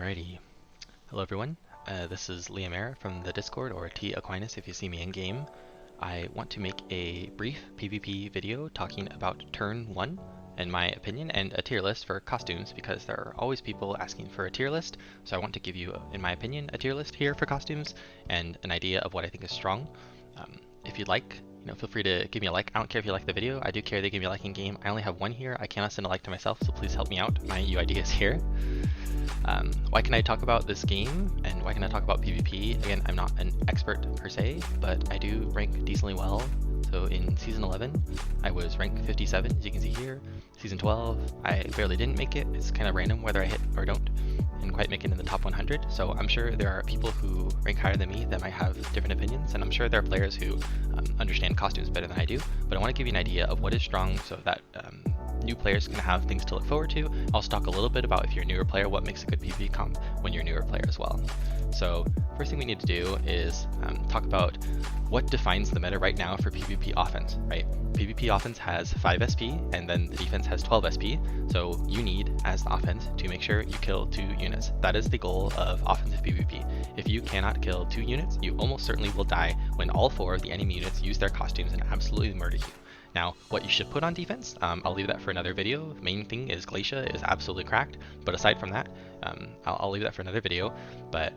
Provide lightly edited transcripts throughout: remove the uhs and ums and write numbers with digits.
Alrighty. Hello everyone. This is Liamere from the Discord, or T Aquinas if you see me in game. I want to make a brief PvP video talking about turn 1, in my opinion, and a tier list for costumes, because there are always people asking for a tier list. So I want to give you, in my opinion, a tier list here for costumes and an idea of what I think is strong. If you'd like, feel free to give me a like. I don't care if you like the video. I do care they give me a like in game. I only have one here. I cannot send a like to myself, so please help me out. My UID is here. Why can I talk about this game and why can I talk about PvP? Again, I'm not an expert per se, but I do rank decently well. So in Season 11, I was rank 57, as you can see here. Season 12, I barely didn't make it. It's kind of random whether I hit or don't. Didn't quite make it in the top 100. So I'm sure there are people who rank higher than me that might have different opinions, and I'm sure there are players who understand costumes better than I do. But I want to give you an idea of what is strong so that new players can have things to look forward to. I'll also talk a little bit about, if you're a newer player, what makes a good PvP comp when you're a newer player as well. So first thing we need to do is talk about what defines the meta right now for PvP offense, right? PvP offense has 5 SP and then the defense has 12 SP. So you need, as the offense, to make sure you kill 2 units. That is the goal of offensive PvP. If you cannot kill 2 units, you almost certainly will die when all 4 of the enemy units use their costumes and absolutely murder you. Now, what you should put on defense, I'll leave that for another video. Main thing is Glacia is absolutely cracked, but aside from that, I'll leave that for another video. But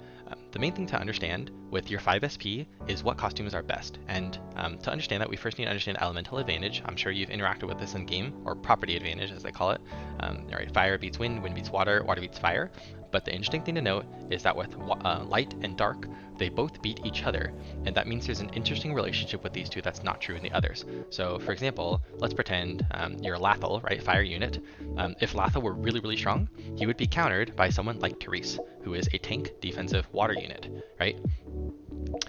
the main thing to understand with your 5 SP is what costumes are best. And to understand that, we first need to understand elemental advantage. I'm sure you've interacted with this in game, or property advantage as they call it. Alright, fire beats wind, wind beats water, water beats fire. But the interesting thing to note is that with light and dark, they both beat each other, and that means there's an interesting relationship with these two that's not true in the others. So for example, let's pretend you're Lathel, right, fire unit. If Lathel were really, really strong, he would be countered by someone like Therese, who is a tank defensive water unit, right?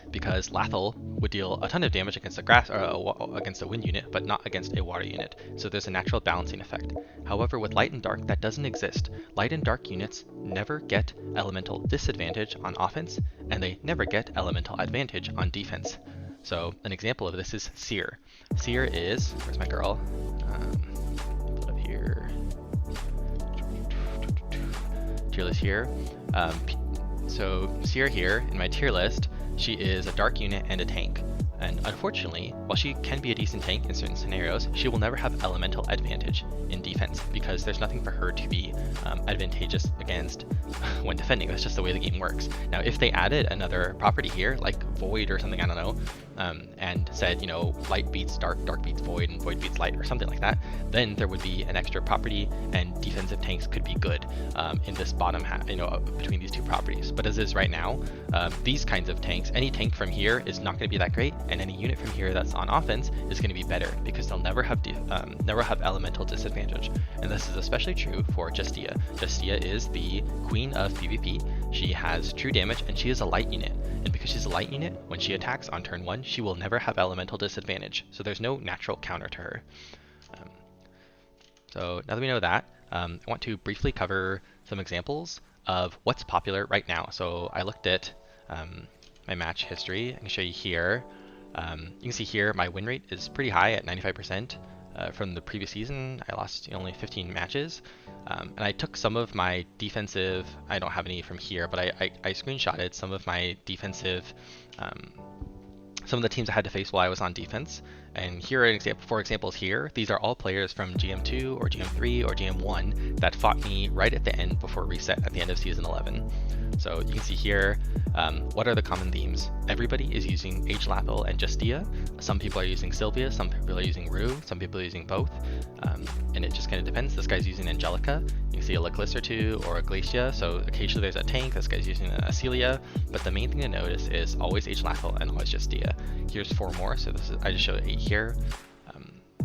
Because Lathel would deal a ton of damage against against a wind unit, but not against a water unit. So there's a natural balancing effect. However, with light and dark, that doesn't exist. Light and dark units never get elemental disadvantage on offense, and they never get elemental advantage on defense. So an example of this is Seer. Seer is, where's my girl? Put up here. Tier list here. So Seer here in my tier list, she is a dark unit and a tank. And unfortunately, while she can be a decent tank in certain scenarios, she will never have elemental advantage in defense because there's nothing for her to be advantageous against when defending. That's just the way the game works. Now, if they added another property here, like Void or something, I don't know, and said, light beats dark, dark beats void, and void beats light, or something like that, then there would be an extra property, and defensive tanks could be good in this bottom half, between these two properties. But as is right now, these kinds of tanks, any tank from here is not going to be that great, and any unit from here that's on offense is going to be better because they'll never have elemental disadvantage. And this is especially true for Justia. Justia is the queen of PvP. She has true damage, and she is a light unit. And because she's a light unit, when she attacks on turn 1, she will never have elemental disadvantage. So there's no natural counter to her. So now that we know that, I want to briefly cover some examples of what's popular right now. So I looked at my match history. I can show you here. You can see here my win rate is pretty high at 95%. From the previous season, I lost only 15 matches. And I took some of my defensive, I don't have any from here, but I screenshotted some of my defensive, some of the teams I had to face while I was on defense. And here are 4 examples here. These are all players from GM2 or GM3 or GM1 that fought me right at the end before reset at the end of Season 11. So you can see here, what are the common themes? Everybody is using Lathel and Justia. Some people are using Sylvia, some people are using Rue, some people are using both. And it just kind of depends. This guy's using Angelica. You can see a Glacia or 2 or a Glacia. So occasionally there's a tank. This guy's using a Celia. But the main thing to notice is always Lathel and always Justia. Here's 4 more. So this is, I just showed 8 here.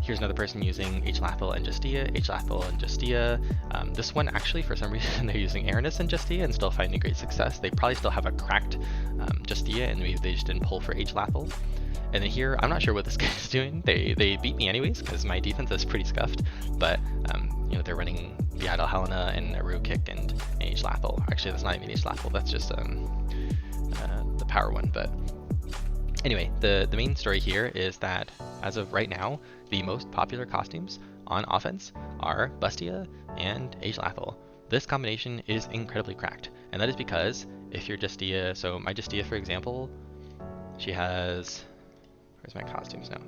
Here's another person using Lathel and Justia, Lathel and Justia. This one actually, for some reason, they're using Aranis and Justia and still finding great success. They probably still have a cracked Justia, and maybe they just didn't pull for Lathel. And then here, I'm not sure what this guy's doing. They beat me anyways because my defense is pretty scuffed. But they're running Beatle Helena and a Rue Kick and Lathel. Actually, that's not even Lathel. That's just the power one. But anyway, the main story here is that as of right now, the most popular costumes on offense are Bustia and Lathel. This combination is incredibly cracked. And that is because if your Justia, so my Justia for example, she has, where's my costumes now?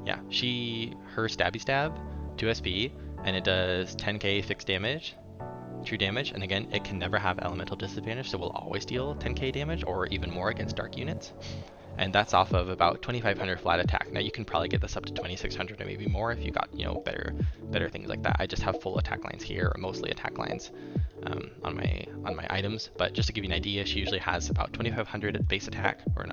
Yeah, her stabby stab, 2 SP, and it does 10k fixed damage, true damage, and again, it can never have elemental disadvantage, so will always deal 10k damage or even more against dark units. And that's off of about 2500 flat attack. Now you can probably get this up to 2600 or maybe more if you got, you know, better things like that. I just have full attack lines here, or mostly attack lines on my items. But just to give you an idea, she usually has about 2500 base attack, or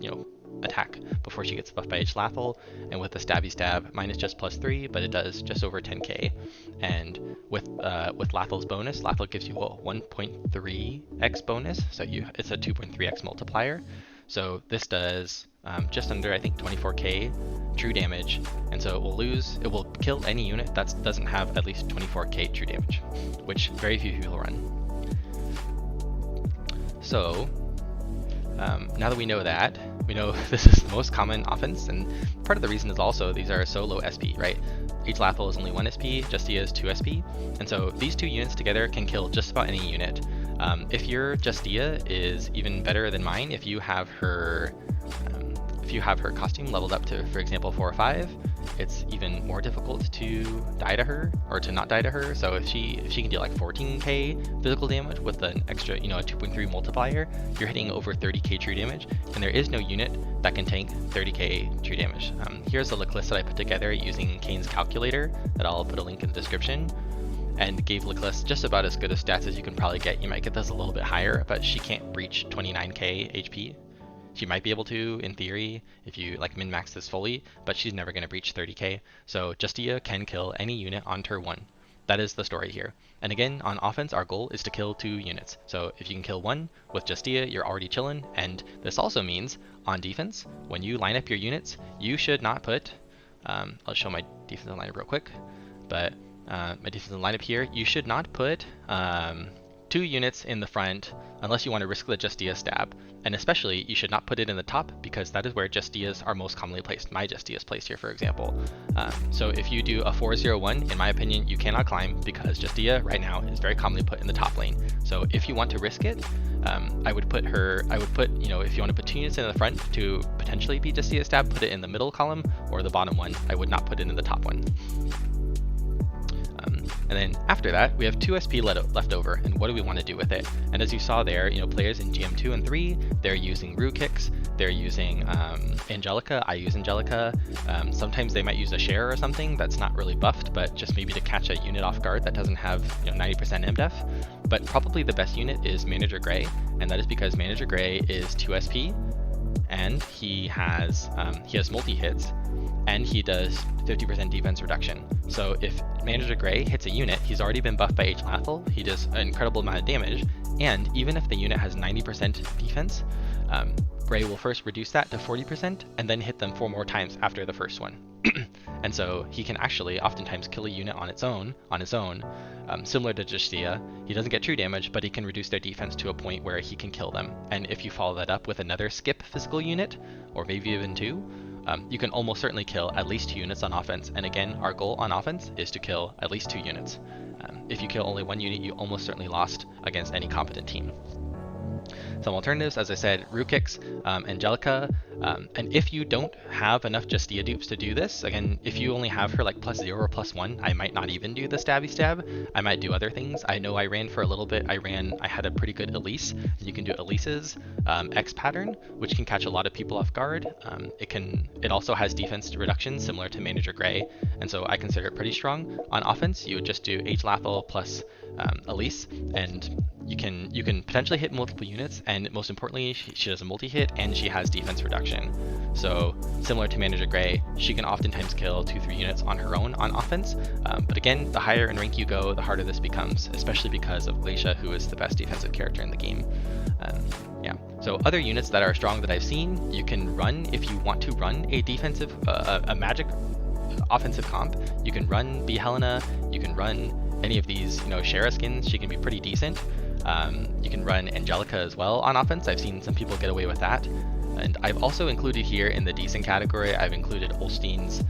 you know, attack before she gets buffed by Lathel. And with the stabby stab, mine is just +3, but it does just over 10k. And with Lathel's bonus, Lathel gives you a 1.3x bonus, so it's a 2.3x multiplier. So this does just under, I think, 24k true damage, and so it will kill any unit that doesn't have at least 24k true damage, which very few people run. So now that we know that, we know this is the most common offense, and part of the reason is also these are so low SP, right? Lathel is only 1 SP, Justia is 2 SP, and so these two units together can kill just about any unit. If your Justia is even better than mine, if you have her costume leveled up to, for example, 4 or 5, it's even more difficult to die to her, or to not die to her. So if she can do like 14k physical damage with an extra, you know, a 2.3 multiplier, you're hitting over 30k true damage, and there is no unit that can tank 30k true damage. Here's a list that I put together using Kane's calculator that I'll put a link in the description, and gave Glacia just about as good of stats as you can probably get. You might get this a little bit higher, but she can't breach 29k HP. She might be able to, in theory, if you like min-max this fully, but she's never going to breach 30k. So Justia can kill any unit on turn 1. That is the story here. And again, on offense, our goal is to kill 2 units. So if you can kill 1 with Justia, you're already chillin'. And this also means, on defense, when you line up your units, you should not put, I'll show my defensive lineup real quick, but my defensive lineup here, you should not put 2 units in the front unless you want to risk the Justia stab. And especially, you should not put it in the top, because that is where Justias are most commonly placed. My Justia is placed here, for example. So if you do a 4-0-1, in my opinion, you cannot climb, because Justia right now is very commonly put in the top lane. So if you want to risk it, I would put, you know, if you want to put 2 units in the front to potentially be Justia stab, put it in the middle column or the bottom one. I would not put it in the top one. And then after that, we have 2 SP left over, and what do we want to do with it? And as you saw there, you know, players in GM2 and 3, they're using Rue Kicks, they're using Angelica. I use Angelica. Sometimes they might use a Share or something that's not really buffed, but just maybe to catch a unit off guard that doesn't have, you know, 90% MDef. But probably the best unit is Manager Gray, and that is because Manager Gray is 2 SP, and he has multi-hits, and he does 50% defense reduction. So if Manager Gray hits a unit, he's already been buffed by Lathel, he does an incredible amount of damage, and even if the unit has 90% defense, Gray will first reduce that to 40% and then hit them 4 more times after the first one. And so he can actually oftentimes kill a unit on his own, similar to Justia. He doesn't get true damage, but he can reduce their defense to a point where he can kill them. And if you follow that up with another skip physical unit, or maybe even 2, you can almost certainly kill at least 2 units on offense. And again, our goal on offense is to kill at least 2 units. If you kill only 1 unit, you almost certainly lost against any competent team. Some alternatives, as I said, Rue Kicks, Angelica, and if you don't have enough Justia dupes to do this, again, if you only have her like +0 or +1, I might not even do the stabby stab. I might do other things. I know I ran for a little bit. I had a pretty good Elise. You can do Elise's X pattern, which can catch a lot of people off guard. It also has defense reduction similar to Manager Gray, and so I consider it pretty strong. On offense, you would just do Lathel plus Elise, and you can potentially hit multiple units, and most importantly, she does a multi-hit and she has defense reduction. So similar to Manager Gray, she can oftentimes kill 2-3 units on her own on offense. But again, the higher in rank you go, the harder this becomes, especially because of Glacia, who is the best defensive character in the game. Yeah. So other units that are strong that I've seen, you can run if you want to run a defensive, a magic offensive comp. You can run B Helena. You can run any of these, you know, Shara skins. She can be pretty decent. You can run Angelica as well on offense. I've seen some people get away with that. And I've also included here in the decent category, I've included Olstein's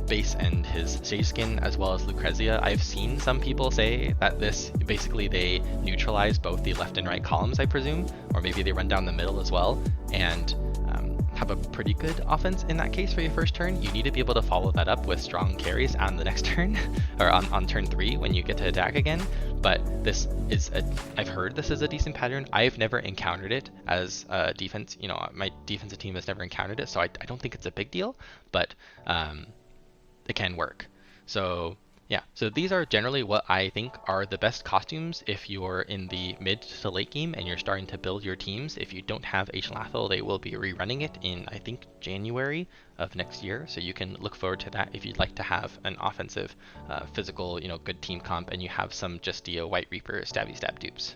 base and his sage skin, as well as Lucrezia. I've seen some people say that this, basically they neutralize both the left and right columns, I presume, or maybe they run down the middle as well, and have a pretty good offense in that case for your first turn. You need to be able to follow that up with strong carries on the next turn, or on turn 3 when you get to attack again. But this is I've heard this is a decent pattern. I've never encountered it as a defense, you know, my defensive team has never encountered it, so I don't think it's a big deal, but it can work. So yeah, so these are generally what I think are the best costumes if you're in the mid to late game and you're starting to build your teams. If you don't have H-Lathel, they will be rerunning it in, I think, January of next year. So you can look forward to that if you'd like to have an offensive, physical, you know, good team comp, and you have some Justia, White Reaper, Stabby Stab dupes.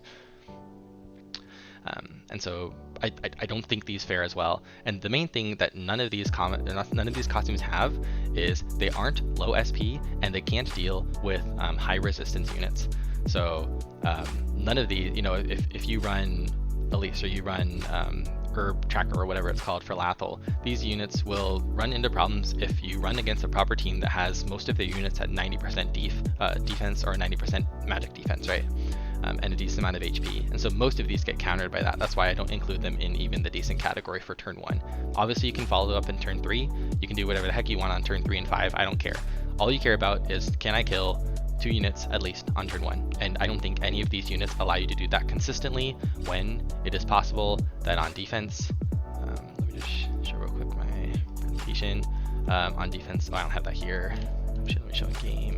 And so I don't think these fare as well. And the main thing that none of these costumes have is they aren't low SP and they can't deal with high resistance units. So none of these, you know, if you run Elise or you run Herb Tracker or whatever it's called for Lathel, these units will run into problems if you run against a proper team that has most of their units at 90% defense or 90% magic defense, right? And a decent amount of HP. And so most of these get countered by that. That's why I don't include them in even the decent category for turn 1. Obviously you can follow up in turn 3. You can do whatever the heck you want on turn 3 and 5. I don't care. All you care about is, can I kill 2 units at least on turn 1? And I don't think any of these units allow you to do that consistently when it is possible that on defense, let me just show real quick my presentation. On defense, I don't have that here. Let me show in game.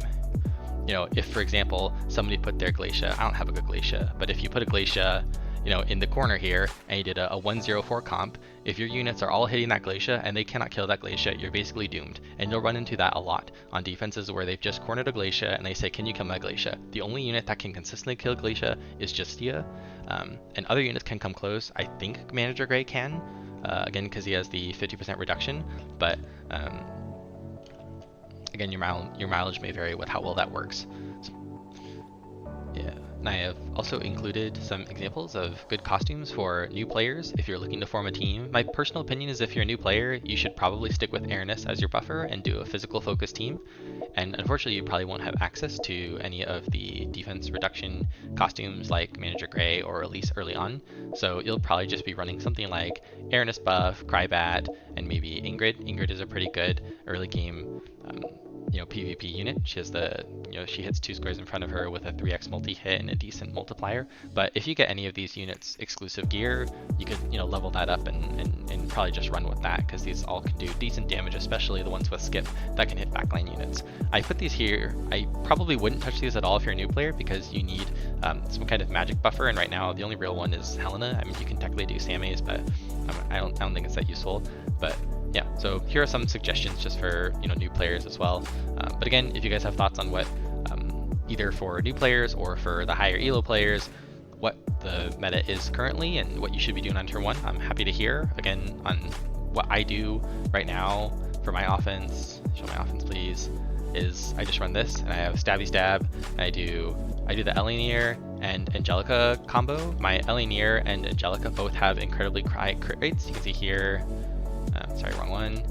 You know, if for example somebody put their Glacia, I don't have a good Glacia, but if you put a Glacia, you know, in the corner here and you did a 104 comp, if your units are all hitting that Glacia and they cannot kill that Glacia, you're basically doomed. And you'll run into that a lot on defenses where they've just cornered a Glacia and they say, can you kill my Glacia? The only unit that can consistently kill Glacia is Justia, and other units can come close. I think Manager Gray can, again because he has the 50% reduction, but again, your mileage may vary with how well that works. So, yeah, and I have also included some examples of good costumes for new players if you're looking to form a team. My personal opinion is if you're a new player, you should probably stick with Airness as your buffer and do a physical focused team. And unfortunately, you probably won't have access to any of the defense reduction costumes like Manager Gray or Elise early on. So you'll probably just be running something like Airness buff, Crybat, and maybe Ingrid. Ingrid is a pretty good early game you know, PvP unit. She has the, you know, she hits 2 squares in front of her with a 3x multi-hit and a decent multiplier. But if you get any of these units exclusive gear, you could, you know, level that up and probably just run with that, because these all can do decent damage, especially the ones with skip that can hit backline units. I put these here. I probably wouldn't touch these at all if you're a new player, because you need some kind of magic buffer, and right now the only real one is Helena. I mean, you can technically do Sammy's, but I don't think it's that useful. But yeah, so here are some suggestions just for, you know, new players as well. But again, if you guys have thoughts on what, either for new players or for the higher elo players, what the meta is currently and what you should be doing on turn 1, I'm happy to hear. Again, on what I do right now for my offense, show my offense please, is I just run this and I have Stabby Stab, and I do the Elenier and Angelica combo. My Elenier and Angelica both have incredibly high crit rates. You can see here, sorry, wrong one.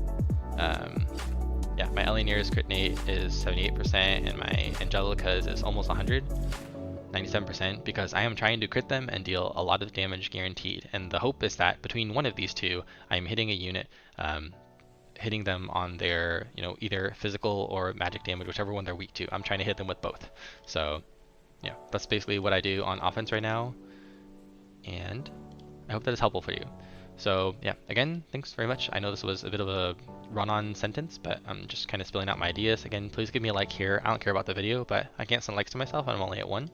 Yeah, my Elenier's crit rate is 78% and my Angelica's is almost 100, 97%, because I am trying to crit them and deal a lot of damage guaranteed. And the hope is that between one of these two, I'm hitting a unit, hitting them on their, you know, either physical or magic damage, whichever one they're weak to. I'm trying to hit them with both. So yeah, that's basically what I do on offense right now. And I hope that is helpful for you. So yeah, again, thanks very much. I know this was a bit of a run-on sentence, but I'm just kind of spilling out my ideas. Again, please give me a like here. I don't care about the video, but I can't send likes to myself. I'm only at 1.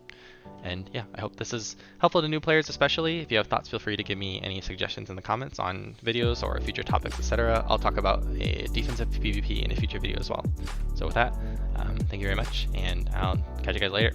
And yeah, I hope this is helpful to new players especially. If you have thoughts, feel free to give me any suggestions in the comments on videos or future topics, etc. I'll talk about a defensive PvP in a future video as well. So with that, thank you very much, and I'll catch you guys later.